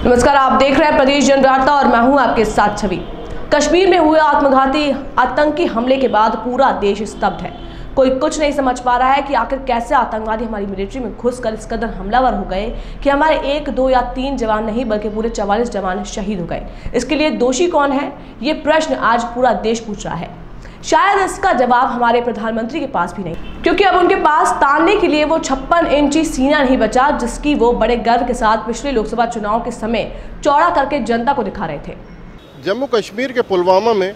नमस्कार, आप देख रहे हैं प्रदेश जनवार्ता और मैं हूं आपके साथ छवि। कश्मीर में हुए आत्मघाती आतंकी हमले के बाद पूरा देश स्तब्ध है। कोई कुछ नहीं समझ पा रहा है कि आखिर कैसे आतंकवादी हमारी मिलिट्री में घुसकर इस कदर हमलावर हो गए कि हमारे 1, 2 या 3 जवान नहीं बल्कि पूरे 44 जवान शहीद हो गए। इसके लिए दोषी कौन है, ये प्रश्न आज पूरा देश पूछ रहा है। शायद इसका जवाब हमारे प्रधानमंत्री के पास भी नहीं, क्योंकि अब उनके पास तानने के लिए वो 56 इंची सीना नहीं बचा जिसकी वो बड़े गर्व के साथ पिछले लोकसभा चुनाव के समय चौड़ा करके जनता को दिखा रहे थे। जम्मू कश्मीर के पुलवामा में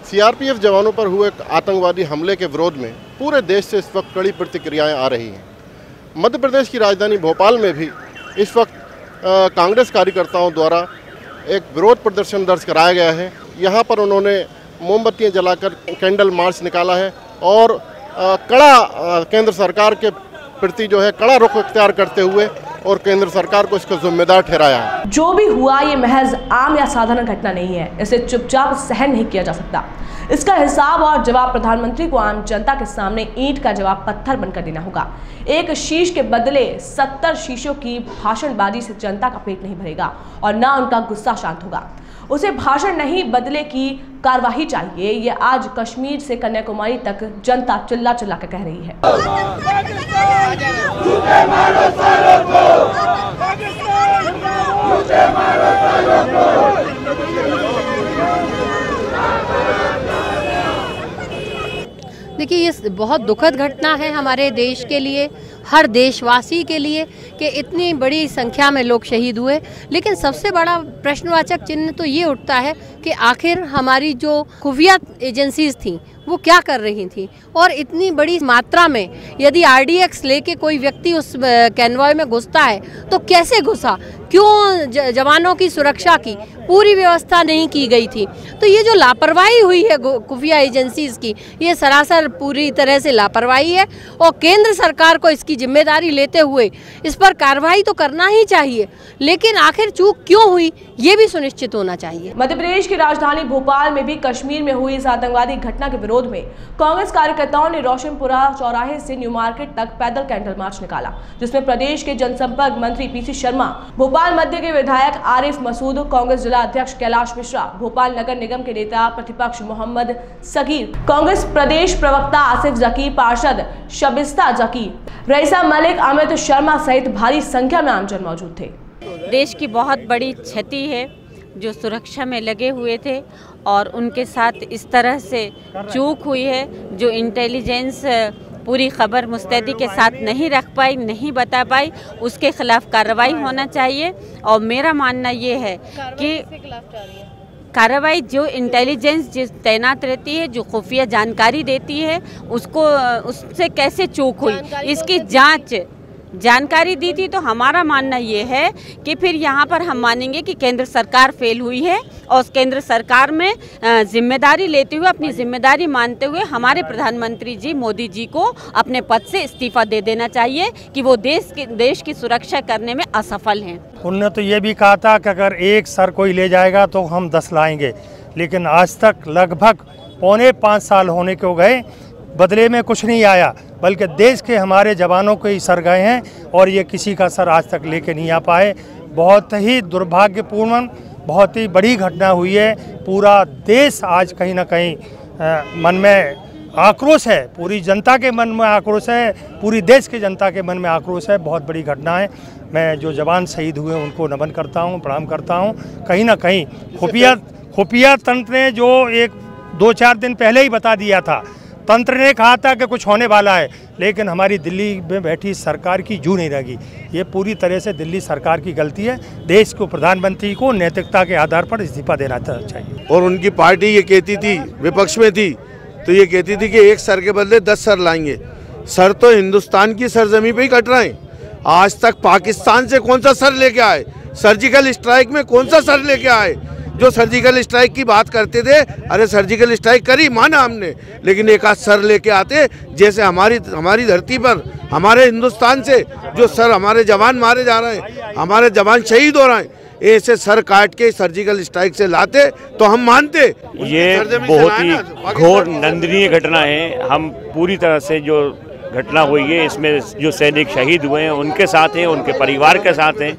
सीआरपीएफ जवानों पर हुए आतंकवादी हमले के विरोध में पूरे देश से इस वक्त कड़ी प्रतिक्रियाएं आ रही हैं। मध्य प्रदेश की राजधानी भोपाल में भी इस वक्त कांग्रेस कार्यकर्ताओं द्वारा एक विरोध प्रदर्शन दर्ज कराया गया है। यहाँ पर उन्होंने मोमबत्तियां जलाकर कैंडल मार्च निकाला है और कड़ा केंद्र सरकार के प्रति जो है कड़ा रुख इख्तियार करते हुए और केंद्र सरकार को इसका जिम्मेदार ठहराया है। जो भी हुआ ये महज आम या साधारण घटना नहीं है, इसे चुपचाप सहन नहीं किया जा सकता। इसका हिसाब और जवाब प्रधानमंत्री को आम जनता के सामने ईंट का जवाब पत्थर बनकर देना होगा। एक शीश के बदले 70 शीशों की भाषणबाजी से जनता का पेट नहीं भरेगा और ना उनका गुस्सा शांत होगा। उसे भाषण नहीं बदले की कार्यवाही चाहिए। ये आज कश्मीर से कन्याकुमारी तक जनता चिल्ला चिल्ला कर कह रही है। देखिए, ये बहुत दुखद घटना है हमारे देश के लिए, हर देशवासी के लिए कि इतनी बड़ी संख्या में लोग शहीद हुए। लेकिन सबसे बड़ा प्रश्नवाचक चिन्ह तो ये उठता है कि आखिर हमारी जो खुफिया एजेंसीज थी वो क्या कर रही थी, और इतनी बड़ी मात्रा में यदि आरडीएक्स लेके कोई व्यक्ति उस कैनवॉय में घुसता है तो कैसे घुसा, क्यों जवानों की सुरक्षा की पूरी व्यवस्था नहीं की गई थी। तो ये जो लापरवाही हुई है खुफिया एजेंसीज की, ये सरासर पूरी तरह से लापरवाही है और केंद्र सरकार को इसकी जिम्मेदारी लेते हुए इस पर कार्रवाई तो करना ही चाहिए। लेकिन आखिर चूक क्यों हुई ये भी सुनिश्चित होना चाहिए। मध्य प्रदेश की राजधानी भोपाल में भी कश्मीर में हुई इस आतंकवादी घटना के विरोध में कांग्रेस कार्यकर्ताओं ने रोशनपुरा चौराहे से न्यू मार्केट तक पैदल कैंडल मार्च निकाला, जिसमें प्रदेश के जनसंपर्क मंत्री पीसी शर्मा, भोपाल मध्य के विधायक आरिफ मसूद, कांग्रेस जिला अध्यक्ष कैलाश मिश्रा, भोपाल नगर निगम के नेता प्रतिपक्ष मोहम्मद सगीर, कांग्रेस प्रदेश प्रवक्ता आसिफ जकी, पार्षद शबिस्ता जकी, रईसा मलिक, अमित शर्मा सहित भारी संख्या में आमजन मौजूद थे। देश की बहुत बड़ी क्षति है जो सुरक्षा में लगे हुए थे और उनके साथ इस तरह से चूक हुई है, जो इंटेलिजेंस पूरी खबर मुस्तैदी के साथ नहीं रख पाई, नहीं बता पाई, उसके खिलाफ कार्रवाई होना चाहिए। और मेरा मानना ये है कि कार्रवाई जो इंटेलिजेंस जिस तैनात रहती है, जो खुफिया जानकारी देती है, उससे कैसे चूक हुई इसकी जानकारी दी थी। तो हमारा मानना ये है कि फिर यहाँ पर हम मानेंगे कि केंद्र सरकार फेल हुई है और उस केंद्र सरकार में जिम्मेदारी लेते हुए, अपनी जिम्मेदारी मानते हुए हमारे प्रधानमंत्री जी मोदी जी को अपने पद से इस्तीफा दे देना चाहिए कि वो देश की सुरक्षा करने में असफल हैं। उन्होंने तो ये भी कहा था कि अगर एक सर कोई ले जाएगा तो हम 10 लाएंगे, लेकिन आज तक लगभग 4.25 साल होने को गए, बदले में कुछ नहीं आया, बल्कि देश के हमारे जवानों के ही सर गए हैं और ये किसी का सर आज तक लेके नहीं आ पाए। बहुत ही दुर्भाग्यपूर्ण, बहुत ही बड़ी घटना हुई है। पूरा देश आज कहीं ना कहीं मन में आक्रोश है, पूरी जनता के मन में आक्रोश है, पूरी देश के जनता के मन में आक्रोश है। बहुत बड़ी घटना है। मैं जो जवान शहीद हुए उनको नमन करता हूँ, प्रणाम करता हूँ। कहीं ना कहीं खुफिया तंत्र ने जो 1-2-4 दिन पहले ही बता दिया था, तंत्र ने कहा था कि कुछ होने वाला है, लेकिन हमारी दिल्ली में बैठी सरकार की जू नहीं लगी। ये पूरी तरह से दिल्ली सरकार की गलती है। देश को, प्रधानमंत्री को नैतिकता के आधार पर इस्तीफा देना चाहिए। और उनकी पार्टी ये कहती थी, विपक्ष में थी तो ये कहती थी कि एक सर के बदले 10 सर लाएंगे। सर तो हिंदुस्तान की सरजमी पे ही कट रहे हैं। आज तक पाकिस्तान से कौन सा सर लेके आए? सर्जिकल स्ट्राइक में कौन सा सर लेके आए? जो सर्जिकल स्ट्राइक की बात करते थे, अरे सर्जिकल स्ट्राइक करी, माना हमने, लेकिन एक आध सर लेके आते, जैसे हमारी धरती पर, हमारे हिंदुस्तान से जो सर हमारे जवान मारे जा रहे हैं, हमारे जवान शहीद हो रहे हैं, ऐसे सर काट के सर्जिकल स्ट्राइक से लाते तो हम मानते। ये बहुत ही घोर निंदनीय घटना है। हम पूरी तरह से जो घटना हुई है इसमें जो सैनिक शहीद हुए हैं उनके साथ हैं, उनके परिवार के साथ हैं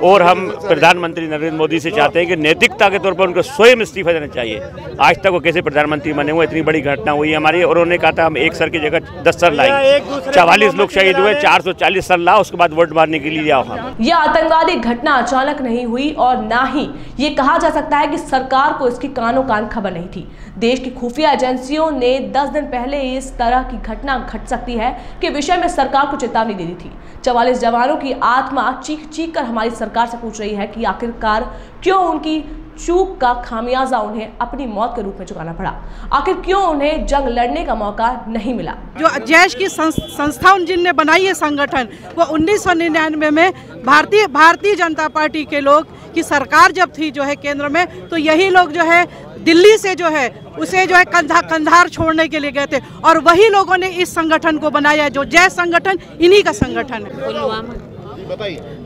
और हम प्रधानमंत्री नरेंद्र मोदी से चाहते हैं कि नैतिकता के तौर पर उनको स्वयं इस्तीफा देना चाहिए। आज तक वो कैसे प्रधानमंत्री बने हुए, इतनी बड़ी घटना हुई है हमारी, और उन्होंने कहा था हम 1 सर की जगह 10 सर लाएंगे। 44 लोग शहीद हुए, 440 सर लाओ, उसके बाद वोट मारने के लिए आओ। हम यह आतंकवादी घटना अचानक नहीं हुई और ना ही ये कहा जा सकता है कि सरकार को इसकी कानों कान खबर नहीं थी। देश की खुफिया एजेंसियों ने 10 दिन पहले इस तरह की घटना घट सकती है कि विषय में सरकार को चेतावनी दे दी थी। 44 जवानों की आत्मा चीख चीख कर हमारी सरकार से पूछ रही है कि आखिरकार क्यों उनकी चूक का खामियाजा उन्हें अपनी मौत के रूप में चुकाना पड़ा, आखिर क्यों उन्हें जंग लड़ने का मौका नहीं मिला। जो जैश की संस्था जिनने बनाई है संगठन, वो 1999 में भारतीय जनता पार्टी के लोग की सरकार जब थी जो है केंद्र में, तो यही लोग जो है दिल्ली से जो है उसे जो है कंधार छोड़ने के लिए गए थे, और वही लोगों ने इस संगठन को बनाया, जो जैश संगठन इन्हीं का संगठन है।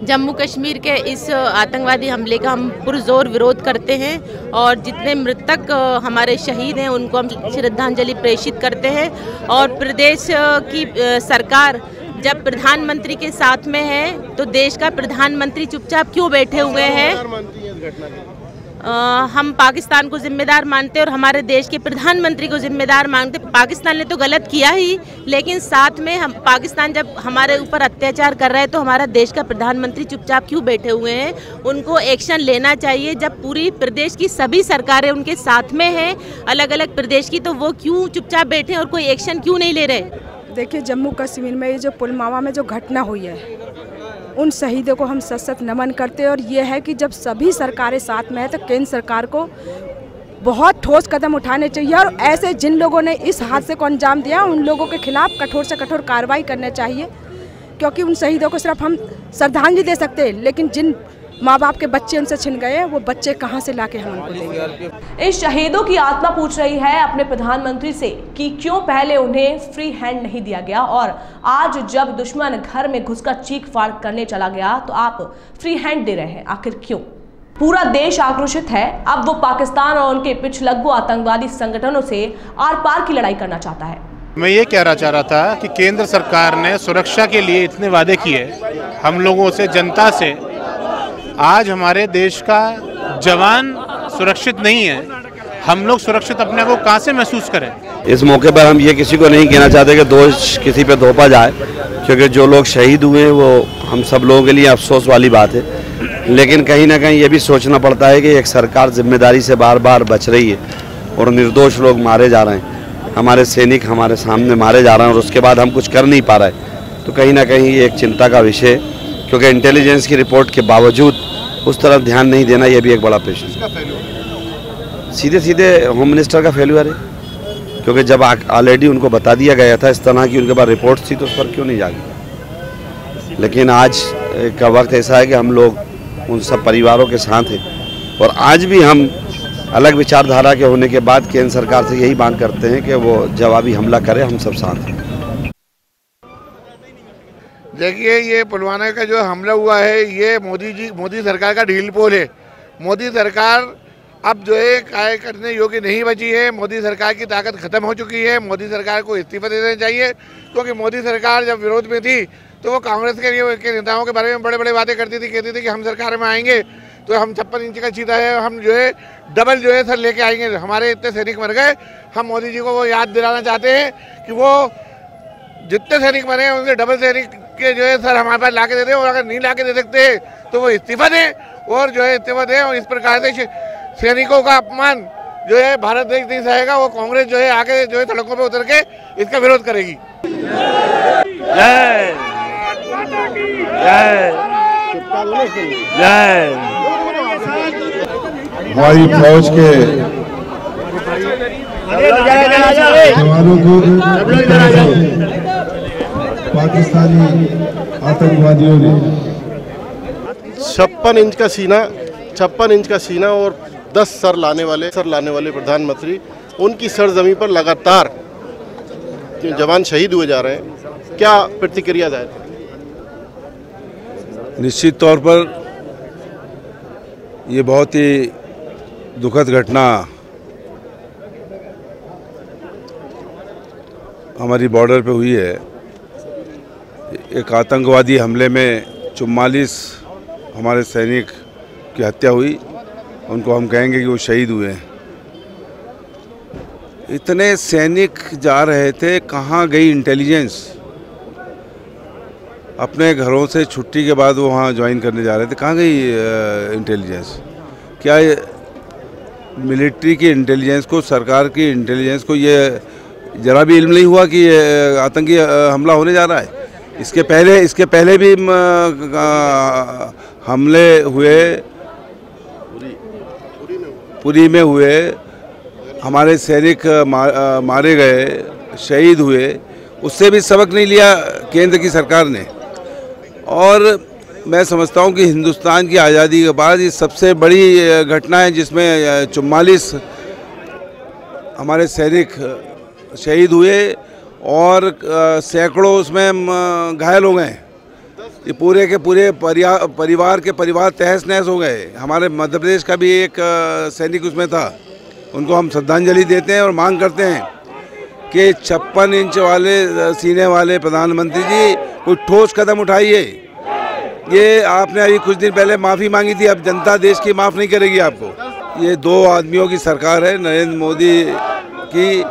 जम्मू कश्मीर के इस आतंकवादी हमले का हम पुरजोर विरोध करते हैं और जितने मृतक हमारे शहीद हैं उनको हम श्रद्धांजलि प्रेषित करते हैं। और प्रदेश की सरकार जब प्रधानमंत्री के साथ में है तो देश का प्रधानमंत्री चुपचाप क्यों बैठे हुए हैं। हम पाकिस्तान को जिम्मेदार मानते और हमारे देश के प्रधानमंत्री को जिम्मेदार मानते। पाकिस्तान ने तो गलत किया ही, लेकिन साथ में हम पाकिस्तान जब हमारे ऊपर अत्याचार कर रहा है तो हमारा देश का प्रधानमंत्री चुपचाप क्यों बैठे हुए हैं। उनको एक्शन लेना चाहिए। जब पूरी प्रदेश की सभी सरकारें उनके साथ में हैं, अलग अलग प्रदेश की, तो वो क्यों चुपचाप बैठे और कोई एक्शन क्यों नहीं ले रहे। देखिए, जम्मू कश्मीर में ये जो पुलवामा में जो घटना हुई है, उन शहीदों को हम सशक्त नमन करते हैं। और ये है कि जब सभी सरकारें साथ में है तो केंद्र सरकार को बहुत ठोस कदम उठाने चाहिए, और ऐसे जिन लोगों ने इस हादसे को अंजाम दिया उन लोगों के खिलाफ कठोर से कठोर कार्रवाई करनी चाहिए, क्योंकि उन शहीदों को सिर्फ हम श्रद्धांजलि दे सकते हैं, लेकिन जिन माँ बाप के बच्चे उनसे छिन गए, वो बच्चे कहाँ से लाके हम उनको देंगे। इस शहीदों की आत्मा पूछ रही है अपने प्रधानमंत्री से कि क्यों पहले उन्हें फ्री हैंड नहीं दिया गया, और आज जब दुश्मन घर में घुसकर चीख फाड़ करने चला गया तो आप फ्री हैंड दे रहे हैं, आखिर क्यों। पूरा देश आक्रोशित है। अब वो पाकिस्तान और उनके पिछलग्गू आतंकवादी संगठनों से आर पार की लड़ाई करना चाहता है। मैं ये कहना चाह रहा था कि केंद्र सरकार ने सुरक्षा के लिए इतने वादे किए हम लोगों से, जनता से। आज हमारे देश का जवान सुरक्षित नहीं है, हम लोग सुरक्षित अपने को कहाँ से महसूस करें। इस मौके पर हम ये किसी को नहीं कहना चाहते कि दोष किसी पे थोपा जाए, क्योंकि जो लोग शहीद हुए हैं वो हम सब लोगों के लिए अफसोस वाली बात है। लेकिन कहीं ना कहीं ये भी सोचना पड़ता है कि एक सरकार जिम्मेदारी से बार बार बच रही है और निर्दोष लोग मारे जा रहे हैं, हमारे सैनिक हमारे सामने मारे जा रहे हैं और उसके बाद हम कुछ कर नहीं पा रहे। तो कहीं ना कहीं ये एक चिंता का विषय, क्योंकि इंटेलिजेंस की रिपोर्ट के बावजूद उस तरफ ध्यान नहीं देना, यह भी एक बड़ा प्रश्न। सीधे सीधे होम मिनिस्टर का फेल्यूर है, क्योंकि जब ऑलरेडी उनको बता दिया गया था, इस तरह की उनके पास रिपोर्ट थी, तो उस पर क्यों नहीं जागी। लेकिन आज का वक्त ऐसा है कि हम लोग उन सब परिवारों के साथ हैं, और आज भी हम अलग विचारधारा के होने के बाद केंद्र सरकार से यही मांग करते हैं कि वो जवाबी हमला करे, हम सब साथ हैं। देखिए, ये पुलवामा का जो हमला हुआ है, ये मोदी सरकार का ढील पोल है। मोदी सरकार अब जो है कार्य करने योग्य नहीं बची है। मोदी सरकार की ताकत खत्म हो चुकी है। मोदी सरकार को इस्तीफा दे देना चाहिए, क्योंकि मोदी सरकार जब विरोध में थी तो वो कांग्रेस के नेताओं के बारे में बड़े बड़े वादे करती थी, कहती थी कि हम सरकार में आएंगे तो हम 56 इंच का चीता है, हम जो है डबल जो है सर लेके आएंगे। हमारे इतने सैनिक मर गए। हम मोदी जी को वो याद दिलाना चाहते हैं कि वो जितने सैनिक मरे हैं उनसे डबल सैनिक के जो है सर हमारे पास ला के दे दें, और अगर नहीं ला के दे सकते तो वो इस्तीफा दें, और जो है इस्तीफा दें। और इस प्रकार से सैनिकों का अपमान जो है भारत देश नहीं सहेगा। वो कांग्रेस जो है आगे जो है सड़कों पे उतर के इसका विरोध करेगी। जय जय जय। हमारी फौज के जवानों को पाकिस्तानी आतंकवादियों ने 56 इंच का सीना और 10 सर लाने वाले प्रधानमंत्री, उनकी सरजमी पर लगातार जवान शहीद हुए जा रहे हैं, क्या प्रतिक्रिया जाहिर है? निश्चित तौर पर ये बहुत ही दुखद घटना हमारी बॉर्डर पे हुई है। एक आतंकवादी हमले में 44 हमारे सैनिक की हत्या हुई, उनको हम कहेंगे कि वो शहीद हुए हैं। इतने सैनिक जा रहे थे, कहाँ गई इंटेलिजेंस? अपने घरों से छुट्टी के बाद वो वहाँ ज्वाइन करने जा रहे थे, कहाँ गई इंटेलिजेंस? क्या मिलिट्री की इंटेलिजेंस को, सरकार की इंटेलिजेंस को ये जरा भी इल्म नहीं हुआ कि आतंकी हमला होने जा रहा है? इसके पहले भी हमले हुए, पुरी में हुए, हमारे सैनिक मारे गए, शहीद हुए, उससे भी सबक नहीं लिया केंद्र की सरकार ने। और मैं समझता हूं कि हिंदुस्तान की आज़ादी के बाद ये सबसे बड़ी घटना है जिसमें 44 हमारे सैनिक शहीद हुए और सैकड़ों उसमें घायल हो गए। ये पूरे के पूरे परिवार तहस नहस हो गए। हमारे मध्य प्रदेश का भी एक सैनिक उसमें था, उनको हम श्रद्धांजलि देते हैं और मांग करते हैं कि 56 इंच वाले सीने वाले प्रधानमंत्री जी कोई ठोस कदम उठाइए। ये आपने अभी कुछ दिन पहले माफ़ी मांगी थी, अब जनता देश की माफ़ नहीं करेगी आपको। ये दो आदमियों की सरकार है, नरेंद्र मोदी की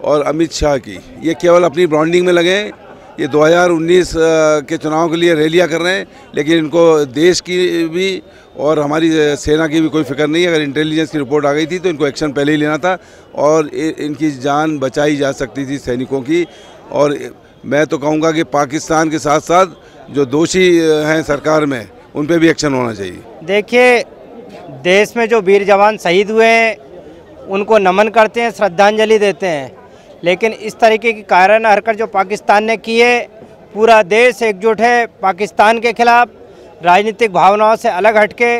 और अमित शाह की। ये केवल अपनी ब्रांडिंग में लगे। ये 2019 के चुनाव के लिए रैलियां कर रहे हैं, लेकिन इनको देश की भी और हमारी सेना की भी कोई फिक्र नहीं है। अगर इंटेलिजेंस की रिपोर्ट आ गई थी तो इनको एक्शन पहले ही लेना था और इनकी जान बचाई जा सकती थी सैनिकों की। और मैं तो कहूँगा कि पाकिस्तान के साथ साथ जो दोषी हैं सरकार में, उन पर भी एक्शन होना चाहिए। देखिए, देश में जो वीर जवान शहीद हुए हैं उनको नमन करते हैं, श्रद्धांजलि देते हैं, लेकिन इस तरीके की कायराना हरकत जो पाकिस्तान ने की है, पूरा देश एकजुट है पाकिस्तान के खिलाफ। राजनीतिक भावनाओं से अलग हटके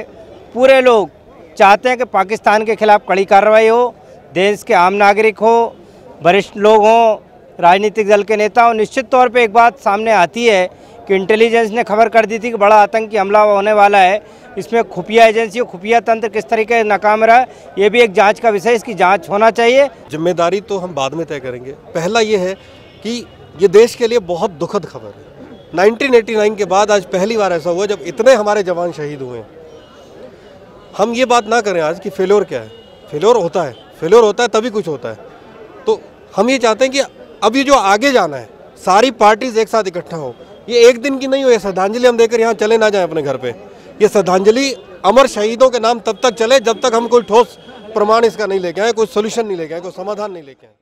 पूरे लोग चाहते हैं कि पाकिस्तान के खिलाफ कड़ी कार्रवाई हो। देश के आम नागरिक हो, वरिष्ठ लोग हों, राजनीतिक दल के नेता हों। निश्चित तौर पे एक बात सामने आती है कि इंटेलिजेंस ने खबर कर दी थी कि बड़ा आतंकी हमला होने वाला है। इसमें खुफिया एजेंसी, खुफिया तंत्र किस तरीके से नाकाम रहा, ये भी एक जांच का विषय है, इसकी जांच होना चाहिए। जिम्मेदारी तो हम बाद में तय करेंगे। पहला ये है कि ये देश के लिए बहुत दुखद खबर है। 1989 के बाद आज पहली बार ऐसा हुआ जब इतने हमारे जवान शहीद हुए हैं। हम ये बात ना करें आज कि फेल्योर क्या है। फेल्योर होता है तभी कुछ होता है। तो हम ये चाहते हैं कि अब ये जो आगे जाना है, सारी पार्टीज एक साथ इकट्ठा हो। ये एक दिन की नहीं हो, ये श्रद्धांजलि हम देकर यहाँ चले ना जाएं अपने घर पे। ये श्रद्धांजलि अमर शहीदों के नाम तब तक चले जब तक हम कोई ठोस प्रमाण इसका नहीं लेके आए, कोई सोल्यूशन नहीं लेके आए, कोई समाधान नहीं लेके आए।